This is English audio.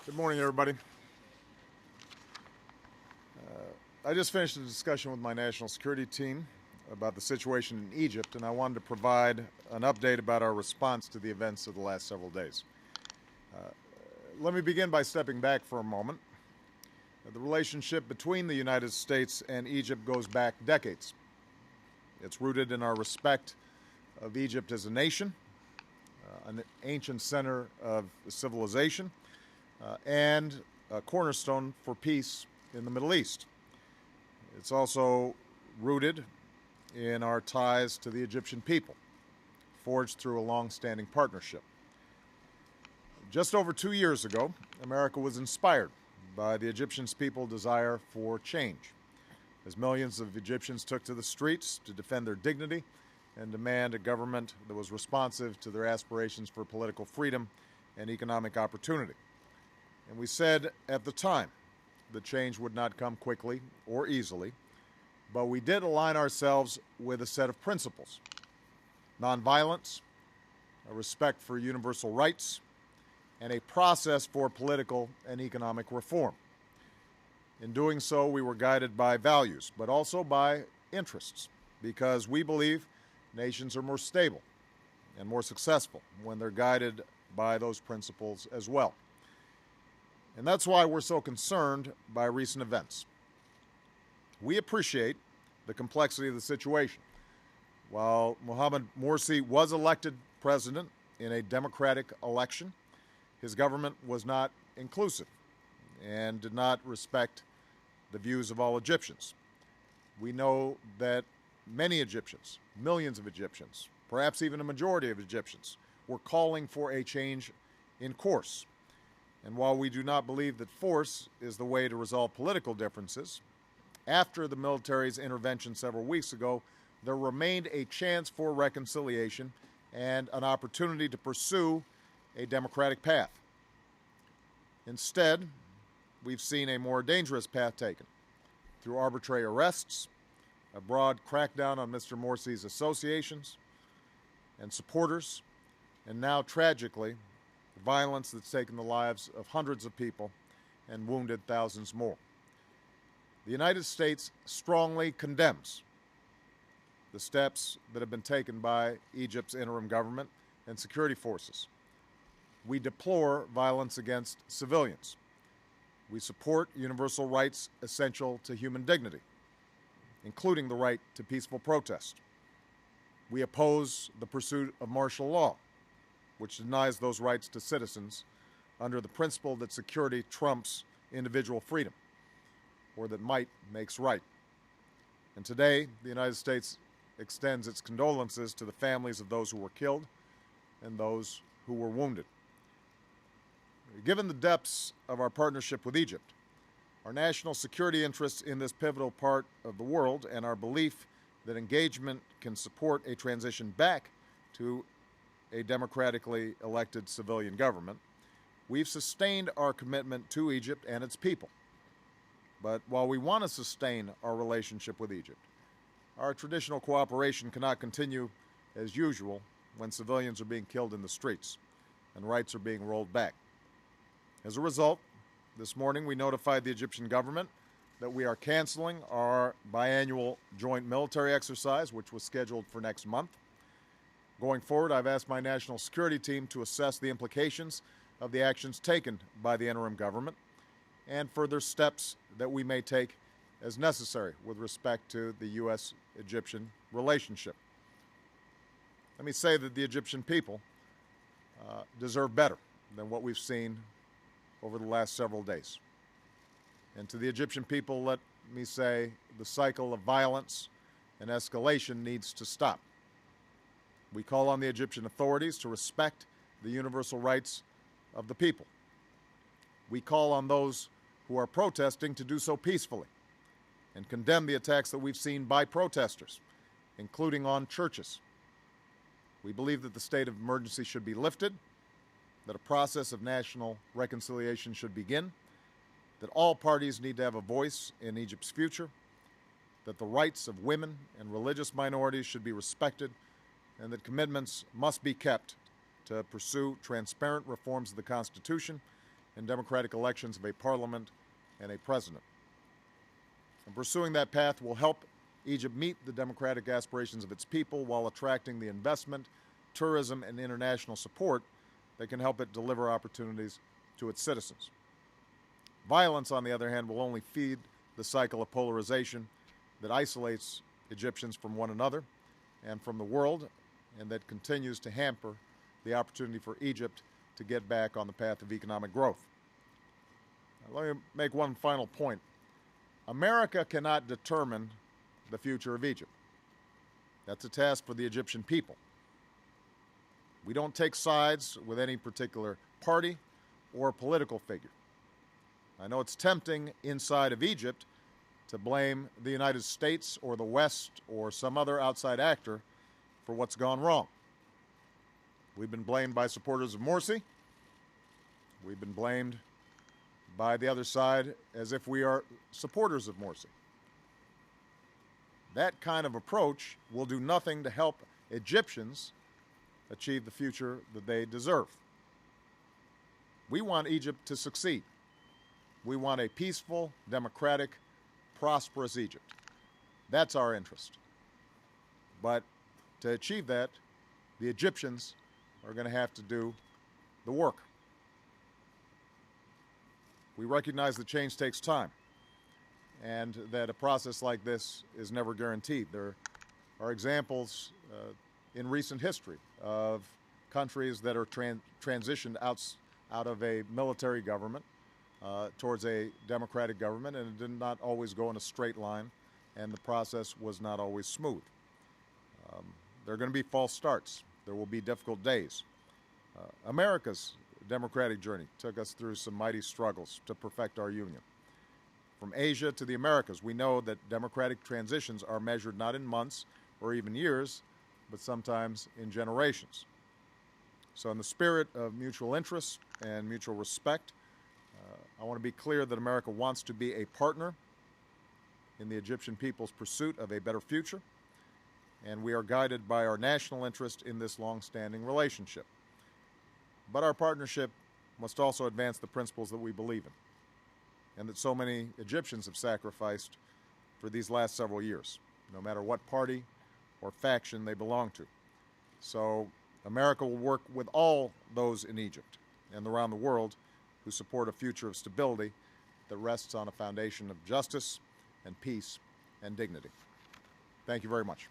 Good morning, everybody. I just finished a discussion with my national security team about the situation in Egypt, and I wanted to provide an update about our response to the events of the last several days. Let me begin by stepping back for a moment. The relationship between the United States and Egypt goes back decades. It's rooted in our respect of Egypt as a nation, an ancient center of civilization, and a cornerstone for peace in the Middle East. It's also rooted in our ties to the Egyptian people, forged through a long-standing partnership. Just over 2 years ago, America was inspired by the Egyptian people's desire for change, as millions of Egyptians took to the streets to defend their dignity and demand a government that was responsive to their aspirations for political freedom and economic opportunity. And we said at the time that change would not come quickly or easily, but we did align ourselves with a set of principles: nonviolence, a respect for universal rights, and a process for political and economic reform. In doing so, we were guided by values, but also by interests, because we believe nations are more stable and more successful when they're guided by those principles as well. And that's why we're so concerned by recent events. We appreciate the complexity of the situation. While Mohamed Morsi was elected president in a democratic election, his government was not inclusive and did not respect the views of all Egyptians. We know that many Egyptians, millions of Egyptians, perhaps even a majority of Egyptians, were calling for a change in course. And while we do not believe that force is the way to resolve political differences, after the military's intervention several weeks ago, there remained a chance for reconciliation and an opportunity to pursue a democratic path. Instead, we've seen a more dangerous path taken through arbitrary arrests, a broad crackdown on Mr. Morsi's associations and supporters, and now, tragically, violence that's taken the lives of hundreds of people and wounded thousands more. The United States strongly condemns the steps that have been taken by Egypt's interim government and security forces. We deplore violence against civilians. We support universal rights essential to human dignity, including the right to peaceful protest. We oppose the pursuit of martial law, which denies those rights to citizens under the principle that security trumps individual freedom, or that might makes right. And today, the United States extends its condolences to the families of those who were killed and those who were wounded. Given the depths of our partnership with Egypt, our national security interests in this pivotal part of the world, and our belief that engagement can support a transition back to a democratically elected civilian government, we've sustained our commitment to Egypt and its people. But while we want to sustain our relationship with Egypt, our traditional cooperation cannot continue as usual when civilians are being killed in the streets and rights are being rolled back. As a result, this morning we notified the Egyptian government that we are canceling our biannual joint military exercise, which was scheduled for next month. Going forward, I've asked my national security team to assess the implications of the actions taken by the interim government and further steps that we may take as necessary with respect to the U.S.-Egyptian relationship. Let me say that the Egyptian people deserve better than what we've seen over the last several days. And to the Egyptian people, let me say the cycle of violence and escalation needs to stop. We call on the Egyptian authorities to respect the universal rights of the people. We call on those who are protesting to do so peacefully and condemn the attacks that we've seen by protesters, including on churches. We believe that the state of emergency should be lifted, that a process of national reconciliation should begin, that all parties need to have a voice in Egypt's future, that the rights of women and religious minorities should be respected, and that commitments must be kept to pursue transparent reforms of the Constitution and democratic elections of a parliament and a president. And pursuing that path will help Egypt meet the democratic aspirations of its people while attracting the investment, tourism, and international support that can help it deliver opportunities to its citizens. Violence, on the other hand, will only feed the cycle of polarization that isolates Egyptians from one another and from the world, and that continues to hamper the opportunity for Egypt to get back on the path of economic growth. Now, let me make one final point. America cannot determine the future of Egypt. That's a task for the Egyptian people. We don't take sides with any particular party or political figure. I know it's tempting inside of Egypt to blame the United States or the West or some other outside actor for what's gone wrong. We've been blamed by supporters of Morsi. We've been blamed by the other side as if we are supporters of Morsi. That kind of approach will do nothing to help Egyptians achieve the future that they deserve. We want Egypt to succeed. We want a peaceful, democratic, prosperous Egypt. That's our interest. But to achieve that, the Egyptians are going to have to do the work. We recognize that change takes time, and that a process like this is never guaranteed. There are examples in recent history of countries that are transitioned out of a military government towards a democratic government, and it did not always go in a straight line, and the process was not always smooth. There are going to be false starts. There will be difficult days. America's democratic journey took us through some mighty struggles to perfect our union. From Asia to the Americas, we know that democratic transitions are measured not in months or even years, but sometimes in generations. So in the spirit of mutual interest and mutual respect, I want to be clear that America wants to be a partner in the Egyptian people's pursuit of a better future, and we are guided by our national interest in this long-standing relationship. But our partnership must also advance the principles that we believe in, and that so many Egyptians have sacrificed for these last several years, no matter what party or faction they belong to. So America will work with all those in Egypt and around the world who support a future of stability that rests on a foundation of justice and peace and dignity. Thank you very much.